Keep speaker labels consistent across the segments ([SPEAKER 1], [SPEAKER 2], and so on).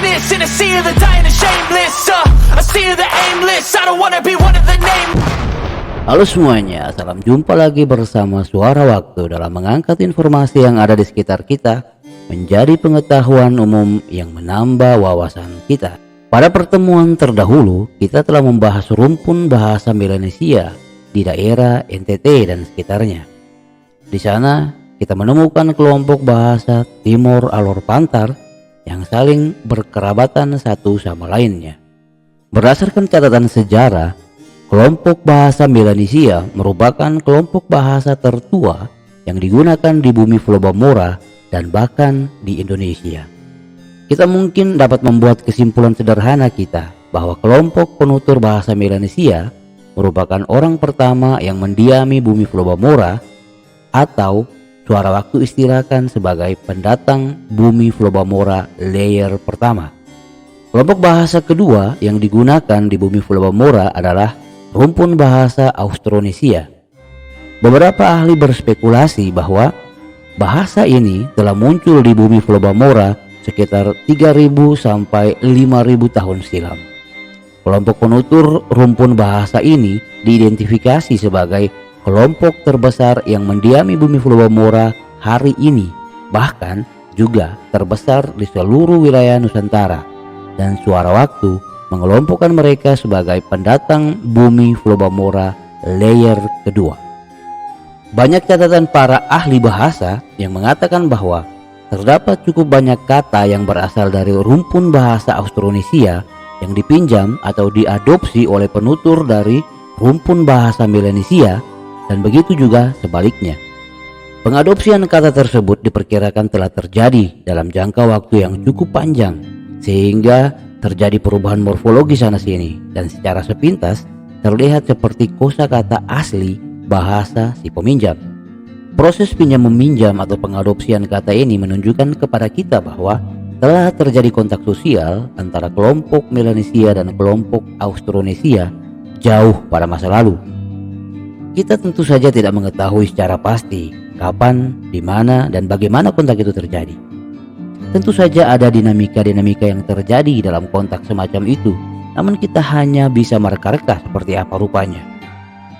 [SPEAKER 1] greatness in a sea of the dying and shameless, a sea of the aimless. I don't wanna be one of the nameless.
[SPEAKER 2] Halo semuanya, salam jumpa lagi bersama Suara Waktu dalam mengangkat informasi yang ada di sekitar kita menjadi pengetahuan umum yang menambah wawasan kita. Pada pertemuan terdahulu, kita telah membahas rumpun bahasa Melanesia di daerah NTT dan sekitarnya. Di sana, kita menemukan kelompok bahasa Timor Alor Pantar yang saling berkerabatan satu sama lainnya. Berdasarkan catatan sejarah, kelompok bahasa Melanesia merupakan kelompok bahasa tertua yang digunakan di bumi Flobamora dan bahkan di Indonesia. Kita mungkin dapat membuat kesimpulan sederhana kita bahwa kelompok penutur bahasa Melanesia merupakan orang pertama yang mendiami bumi Flobamora, atau Suara Waktu istilahkan sebagai pendatang bumi Flobamora layer pertama. Kelompok bahasa kedua yang digunakan di bumi Flobamora adalah rumpun bahasa Austronesia. Beberapa ahli berspekulasi bahwa bahasa ini telah muncul di bumi Flobamora sekitar 3000 sampai 5000 tahun silam. Kelompok penutur rumpun bahasa ini diidentifikasi sebagai kelompok terbesar yang mendiami bumi Flobamora hari ini, bahkan juga terbesar di seluruh wilayah Nusantara, dan Suara Waktu mengelompokkan mereka sebagai pendatang bumi Flobamora layer kedua. Banyak catatan para ahli bahasa yang mengatakan bahwa terdapat cukup banyak kata yang berasal dari rumpun bahasa Austronesia yang dipinjam atau diadopsi oleh penutur dari rumpun bahasa Melanesia, dan begitu juga sebaliknya. Pengadopsian kata tersebut diperkirakan telah terjadi dalam jangka waktu yang cukup panjang, sehingga terjadi perubahan morfologi sana-sini dan secara sepintas terlihat seperti kosakata asli bahasa si peminjam. Proses pinjam-meminjam atau pengadopsian kata ini menunjukkan kepada kita bahwa telah terjadi kontak sosial antara kelompok Melanesia dan kelompok Austronesia jauh pada masa lalu. Kita tentu saja tidak mengetahui secara pasti kapan, di mana, dan bagaimana kontak itu terjadi. Tentu saja ada dinamika-dinamika yang terjadi dalam kontak semacam itu, namun kita hanya bisa mereka-reka seperti apa rupanya.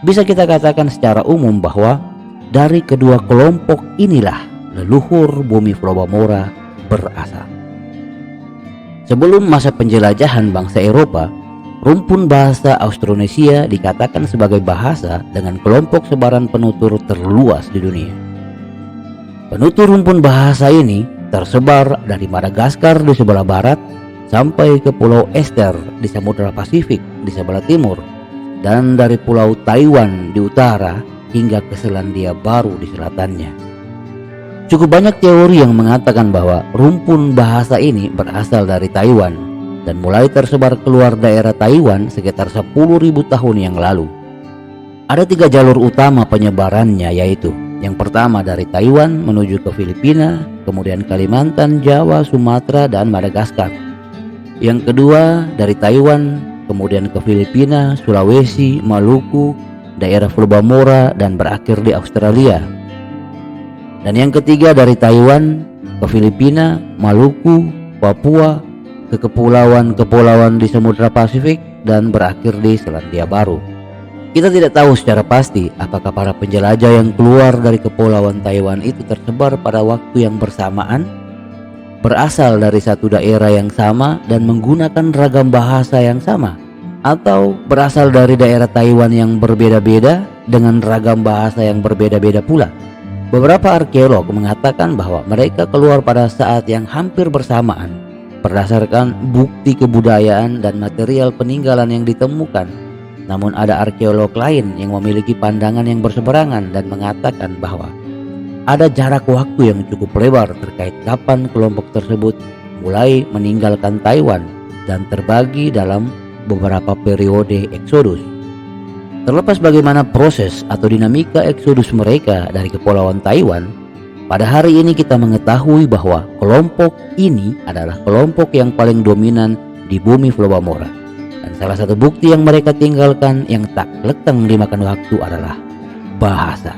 [SPEAKER 2] Bisa kita katakan secara umum bahwa dari kedua kelompok inilah leluhur bumi Flobamora berasal. Sebelum masa penjelajahan bangsa Eropa, rumpun bahasa Austronesia dikatakan sebagai bahasa dengan kelompok sebaran penutur terluas di dunia. Penutur rumpun bahasa ini tersebar dari Madagaskar di sebelah barat sampai ke Pulau Ester di Samudra Pasifik di sebelah timur, dan dari Pulau Taiwan di utara hingga ke Selandia Baru di selatannya. Cukup banyak teori yang mengatakan bahwa rumpun bahasa ini berasal dari Taiwan dan mulai tersebar keluar daerah Taiwan sekitar 10.000 tahun yang lalu. Ada 3 jalur utama penyebarannya, yaitu yang pertama dari Taiwan menuju ke Filipina, kemudian Kalimantan, Jawa, Sumatera, dan Madagaskar. Yang kedua dari Taiwan kemudian ke Filipina, Sulawesi, Maluku, daerah Flobamora, dan berakhir di Australia. Dan yang ketiga dari Taiwan ke Filipina, Maluku, Papua, ke kepulauan-kepulauan di Samudra Pasifik, dan berakhir di Selandia Baru. Kita tidak tahu secara pasti apakah para penjelajah yang keluar dari kepulauan Taiwan itu tersebar pada waktu yang bersamaan, berasal dari satu daerah yang sama dan menggunakan ragam bahasa yang sama, atau berasal dari daerah Taiwan yang berbeda-beda dengan ragam bahasa yang berbeda-beda pula. Beberapa arkeolog mengatakan bahwa mereka keluar pada saat yang hampir bersamaan berdasarkan bukti kebudayaan dan material peninggalan yang ditemukan. Namun ada arkeolog lain yang memiliki pandangan yang berseberangan dan mengatakan bahwa ada jarak waktu yang cukup lebar terkait kapan kelompok tersebut mulai meninggalkan Taiwan dan terbagi dalam beberapa periode eksodus. Terlepas bagaimana proses atau dinamika eksodus mereka dari kepulauan Taiwan, pada hari ini kita mengetahui bahwa kelompok ini adalah kelompok yang paling dominan di bumi Flobamora. Dan salah satu bukti yang mereka tinggalkan yang tak lekang dimakan waktu adalah bahasa.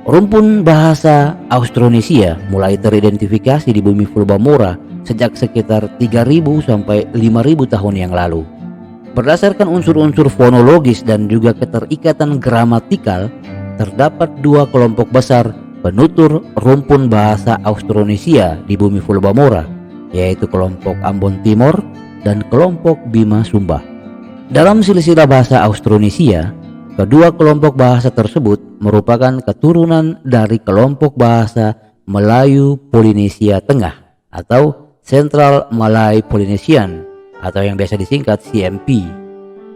[SPEAKER 2] Rumpun bahasa Austronesia mulai teridentifikasi di bumi Flobamora sejak sekitar 3.000 sampai 5.000 tahun yang lalu. Berdasarkan unsur-unsur fonologis dan juga keterikatan gramatikal, terdapat dua kelompok besar penutur rumpun bahasa Austronesia di bumi Fulbamora, yaitu kelompok Ambon Timor dan kelompok Bima Sumba. Dalam silsilah bahasa Austronesia, kedua kelompok bahasa tersebut merupakan keturunan dari kelompok bahasa Melayu Polinesia Tengah atau Central Malay Polynesian atau yang biasa disingkat CMP.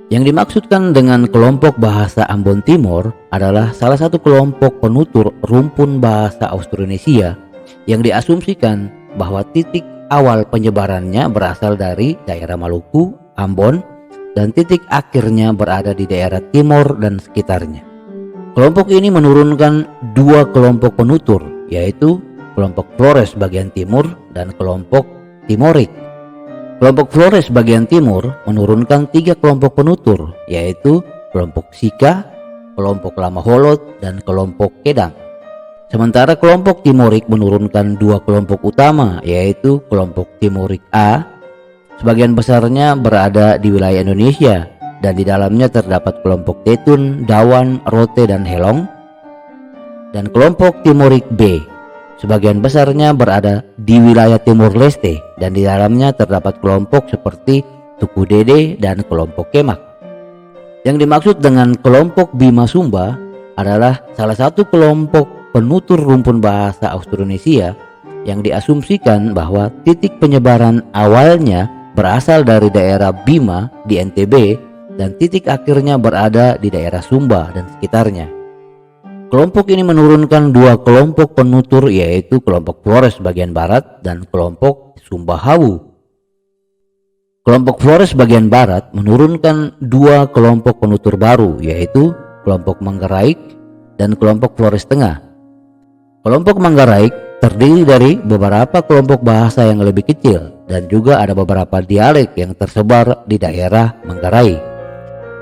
[SPEAKER 2] Yang dimaksudkan dengan kelompok bahasa Ambon Timor adalah salah satu kelompok penutur rumpun bahasa Austronesia yang diasumsikan bahwa titik awal penyebarannya berasal dari daerah Maluku, Ambon, dan titik akhirnya berada di daerah Timor dan sekitarnya. Kelompok ini menurunkan dua kelompok penutur, yaitu kelompok Flores bagian timur dan kelompok Timorik. Kelompok Flores bagian timur menurunkan tiga kelompok penutur, yaitu kelompok Sika, kelompok Lama Holot, dan kelompok Kedang. Sementara kelompok Timorik menurunkan dua kelompok utama, yaitu kelompok Timorik A. Sebagian besarnya berada di wilayah Indonesia dan di dalamnya terdapat kelompok Tetun, Dawan, Rote, dan Helong. Dan kelompok Timorik B. Sebagian besarnya berada di wilayah Timur Leste dan di dalamnya terdapat kelompok seperti Tuku Dede dan kelompok Kemak. Yang dimaksud dengan kelompok Bima Sumba adalah salah satu kelompok penutur rumpun bahasa Austronesia yang diasumsikan bahwa titik penyebaran awalnya berasal dari daerah Bima di NTB dan titik akhirnya berada di daerah Sumba dan sekitarnya. Kelompok ini menurunkan dua kelompok penutur, yaitu kelompok Flores bagian barat dan kelompok Sumba Hawu. Kelompok Flores bagian barat menurunkan dua kelompok penutur baru, yaitu kelompok Manggaraik dan kelompok Flores Tengah. Kelompok Manggaraik terdiri dari beberapa kelompok bahasa yang lebih kecil dan juga ada beberapa dialek yang tersebar di daerah Manggarai.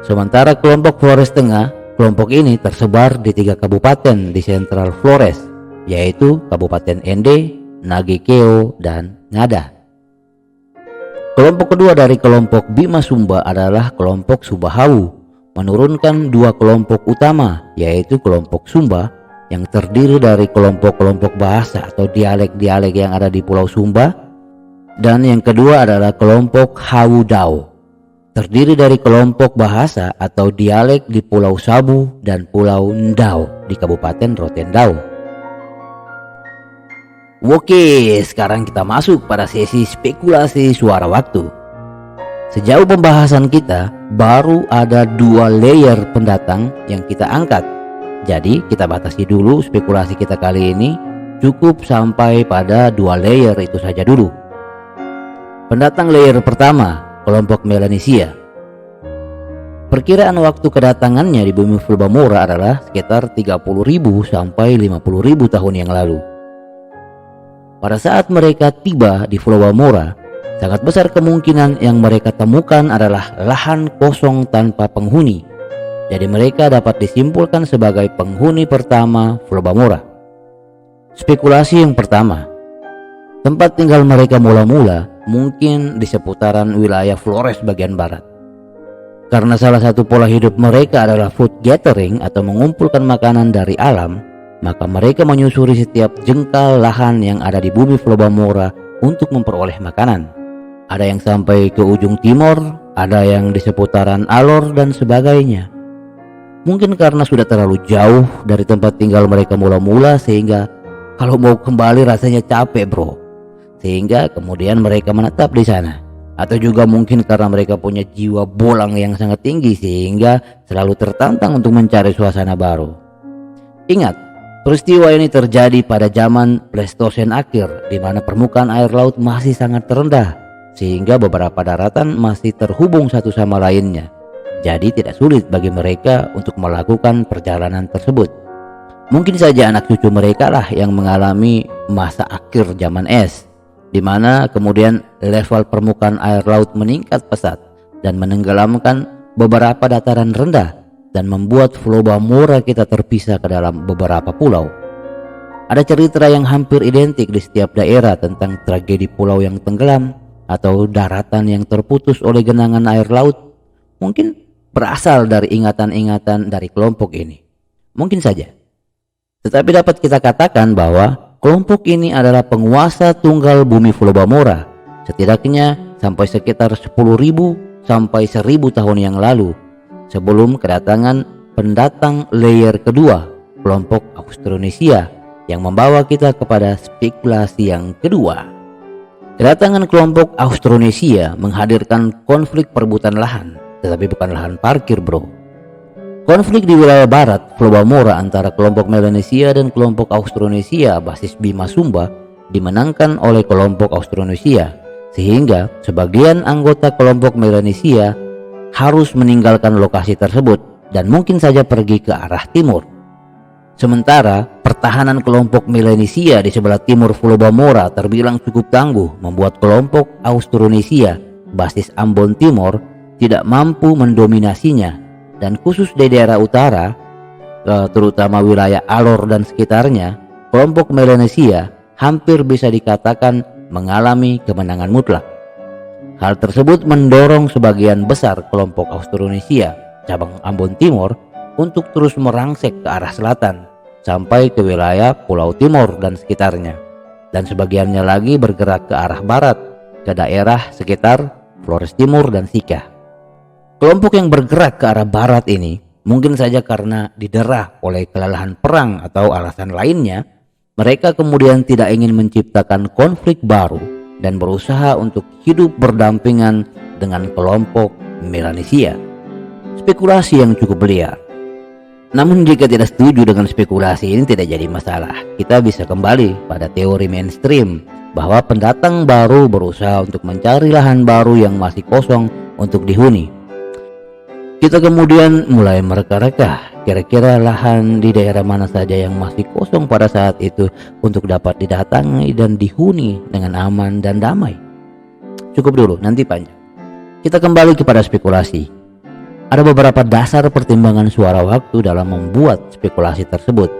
[SPEAKER 2] Sementara kelompok Flores Tengah, kelompok ini tersebar di 3 kabupaten di Sentral Flores, yaitu Kabupaten Ende, Nagekeo, dan Ngada. Kelompok kedua dari kelompok Bima Sumba adalah kelompok Sumba Hawu, menurunkan dua kelompok utama, yaitu kelompok Sumba yang terdiri dari kelompok-kelompok bahasa atau dialek-dialek yang ada di Pulau Sumba, dan yang kedua adalah kelompok Hawu Dao, terdiri dari kelompok bahasa atau dialek di Pulau Sabu dan Pulau Ndau di Kabupaten Rotendau. Oke, sekarang kita masuk pada sesi spekulasi suara waktu. Sejauh pembahasan kita, baru ada 2 layer pendatang yang kita angkat. Jadi kita batasi dulu spekulasi kita kali ini, cukup sampai pada 2 layer itu saja dulu. Pendatang layer pertama, kelompok Melanesia. Perkiraan waktu kedatangannya di bumi Fulbamora adalah sekitar 30.000 sampai 50.000 tahun yang lalu. Pada saat mereka tiba di Fulbamora, sangat besar kemungkinan yang mereka temukan adalah lahan kosong tanpa penghuni. Jadi mereka dapat disimpulkan sebagai penghuni pertama Fulbamora. Spekulasi yang pertama, tempat tinggal mereka mula-mula mungkin di seputaran wilayah Flores bagian barat. Karena salah satu pola hidup mereka adalah food gathering atau mengumpulkan makanan dari alam, maka mereka menyusuri setiap jengkal lahan yang ada di bumi Fulbamora untuk memperoleh makanan. Ada yang sampai ke ujung timur, ada yang di seputaran Alor dan sebagainya. Mungkin karena sudah terlalu jauh dari tempat tinggal mereka mula-mula sehingga kalau mau kembali rasanya capek bro. Sehingga kemudian mereka menetap di sana. Atau juga mungkin karena mereka punya jiwa bolang yang sangat tinggi sehingga selalu tertantang untuk mencari suasana baru. Ingat, peristiwa ini terjadi pada zaman Pleistosen akhir, di mana permukaan air laut masih sangat terendah sehingga beberapa daratan masih terhubung satu sama lainnya. Jadi tidak sulit bagi mereka untuk melakukan perjalanan tersebut. Mungkin saja anak cucu mereka lah yang mengalami masa akhir zaman es, di mana kemudian level permukaan air laut meningkat pesat dan menenggelamkan beberapa dataran rendah dan membuat Fulbamora kita terpisah ke dalam beberapa pulau. Ada cerita yang hampir identik di setiap daerah tentang tragedi pulau yang tenggelam atau daratan yang terputus oleh genangan air laut. Mungkin berasal dari ingatan-ingatan dari kelompok ini. Mungkin saja. Tetapi dapat kita katakan bahwa kelompok ini adalah penguasa tunggal bumi Pulau Bamora, setidaknya sampai sekitar 10.000 sampai 1.000 tahun yang lalu, sebelum kedatangan pendatang layer kedua, kelompok Austronesia, yang membawa kita kepada spekulasi yang kedua. Kedatangan kelompok Austronesia menghadirkan konflik perebutan lahan, tetapi bukan lahan parkir, bro. Konflik di wilayah barat Pulau Bamora antara kelompok Melanesia dan kelompok Austronesia basis Bima Sumba dimenangkan oleh kelompok Austronesia, sehingga sebagian anggota kelompok Melanesia harus meninggalkan lokasi tersebut dan mungkin saja pergi ke arah timur. Sementara pertahanan kelompok Melanesia di sebelah timur Pulau Bamora terbilang cukup tangguh, membuat kelompok Austronesia basis Ambon Timur tidak mampu mendominasinya, dan khusus di daerah utara, terutama wilayah Alor dan sekitarnya, kelompok Melanesia hampir bisa dikatakan mengalami kemenangan mutlak. Hal tersebut mendorong sebagian besar kelompok Austronesia cabang Ambon Timur untuk terus merangsek ke arah selatan sampai ke wilayah Pulau Timur dan sekitarnya, dan sebagiannya lagi bergerak ke arah barat ke daerah sekitar Flores Timur dan Sika. Kelompok yang bergerak ke arah barat ini mungkin saja karena didera oleh kelelahan perang atau alasan lainnya, mereka kemudian tidak ingin menciptakan konflik baru dan berusaha untuk hidup berdampingan dengan kelompok Melanesia. Spekulasi yang cukup liar. Namun jika tidak setuju dengan spekulasi ini tidak jadi masalah. Kita bisa kembali pada teori mainstream bahwa pendatang baru berusaha untuk mencari lahan baru yang masih kosong untuk dihuni. Kita kemudian mulai mereka-reka kira-kira lahan di daerah mana saja yang masih kosong pada saat itu untuk dapat didatangi dan dihuni dengan aman dan damai. Cukup dulu, nanti panjang. Kita kembali kepada spekulasi. Ada beberapa dasar pertimbangan suara waktu dalam membuat spekulasi tersebut.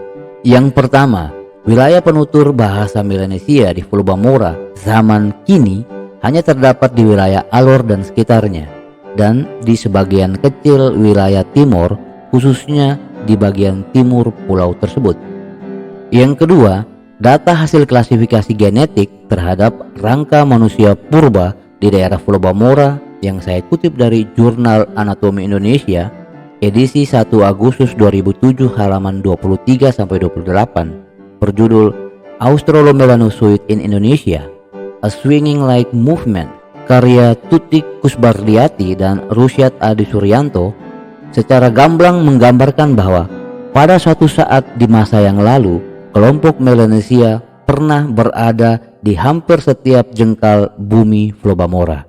[SPEAKER 2] Yang pertama, wilayah penutur bahasa Melanesia di Pulau Bamora zaman kini hanya terdapat di wilayah Alor dan sekitarnya, dan di sebagian kecil wilayah timur, khususnya di bagian timur pulau tersebut. Yang kedua, data hasil klasifikasi genetik terhadap rangka manusia purba di daerah Pulau Bamora yang saya kutip dari Jurnal Anatomi Indonesia edisi 1 Agustus 2007 halaman 23-28 berjudul Australomelanozoid in Indonesia, A Swinging Like Movement, karya Tutik Kusbardiati dan Rusyad Adi Suryanto, secara gamblang menggambarkan bahwa pada suatu saat di masa yang lalu kelompok Melanesia pernah berada di hampir setiap jengkal bumi Pulau Bamora.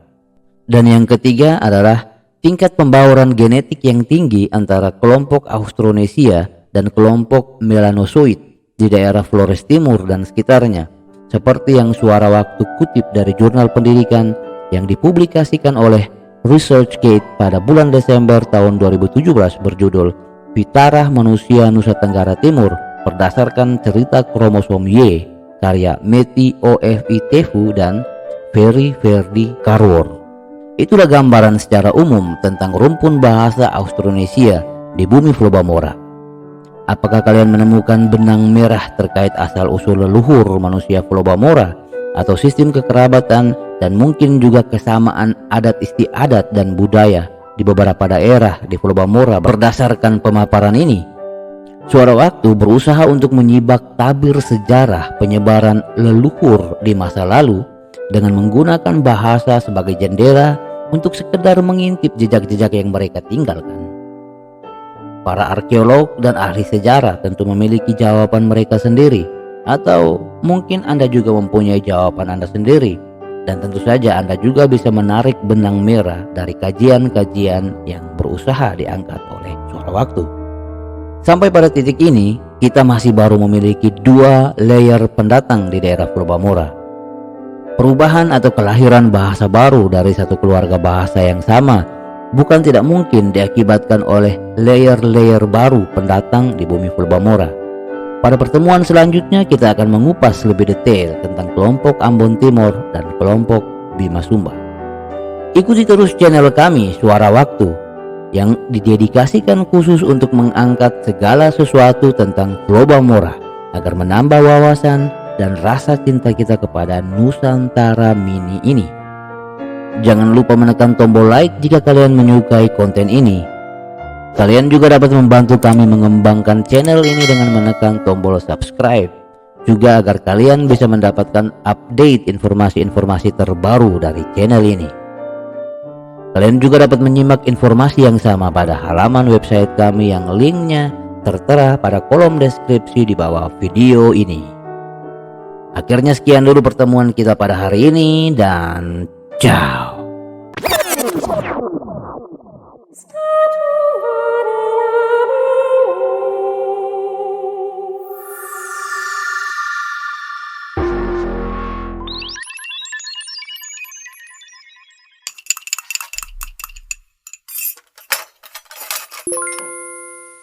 [SPEAKER 2] Dan yang ketiga adalah tingkat pembauran genetik yang tinggi antara kelompok Austronesia dan kelompok Melanozoid di daerah Flores Timur dan sekitarnya, seperti yang suara waktu kutip dari jurnal pendidikan yang dipublikasikan oleh ResearchGate pada bulan Desember tahun 2017 berjudul Pitarah Manusia Nusa Tenggara Timur berdasarkan cerita kromosom Y, karya Meti O.F.I. Tefu dan Ferry Verdi Karwor. Itulah gambaran secara umum tentang rumpun bahasa Austronesia di bumi Pulau Bamora. Apakah kalian menemukan benang merah terkait asal-usul leluhur manusia Pulau Bamora atau sistem kekerabatan dan mungkin juga kesamaan adat istiadat dan budaya di beberapa daerah di Pulau Bamora berdasarkan pemaparan ini? Suara waktu berusaha untuk menyibak tabir sejarah penyebaran leluhur di masa lalu dengan menggunakan bahasa sebagai jendela untuk sekedar mengintip jejak-jejak yang mereka tinggalkan. Para arkeolog dan ahli sejarah tentu memiliki jawaban mereka sendiri, atau mungkin Anda juga mempunyai jawaban Anda sendiri, dan tentu saja Anda juga bisa menarik benang merah dari kajian-kajian yang berusaha diangkat oleh suara waktu. Sampai pada titik ini, kita masih baru memiliki 2 layer pendatang di daerah Pulau Bamora. Perubahan atau kelahiran bahasa baru dari satu keluarga bahasa yang sama bukan tidak mungkin diakibatkan oleh layer-layer baru pendatang di bumi Pulau Bamora. Pada pertemuan selanjutnya kita akan mengupas lebih detail tentang kelompok Ambon Timor dan kelompok Bima Sumba. Ikuti terus channel kami Suara Waktu yang didedikasikan khusus untuk mengangkat segala sesuatu tentang Lobang Mora agar menambah wawasan dan rasa cinta kita kepada Nusantara Mini ini. Jangan lupa menekan tombol like jika kalian menyukai konten ini. Kalian juga dapat membantu kami mengembangkan channel ini dengan menekan tombol subscribe, juga agar kalian bisa mendapatkan update informasi-informasi terbaru dari channel ini. Kalian juga dapat menyimak informasi yang sama pada halaman website kami yang linknya tertera pada kolom deskripsi di bawah video ini. Akhirnya sekian dulu pertemuan kita pada hari ini dan ciao.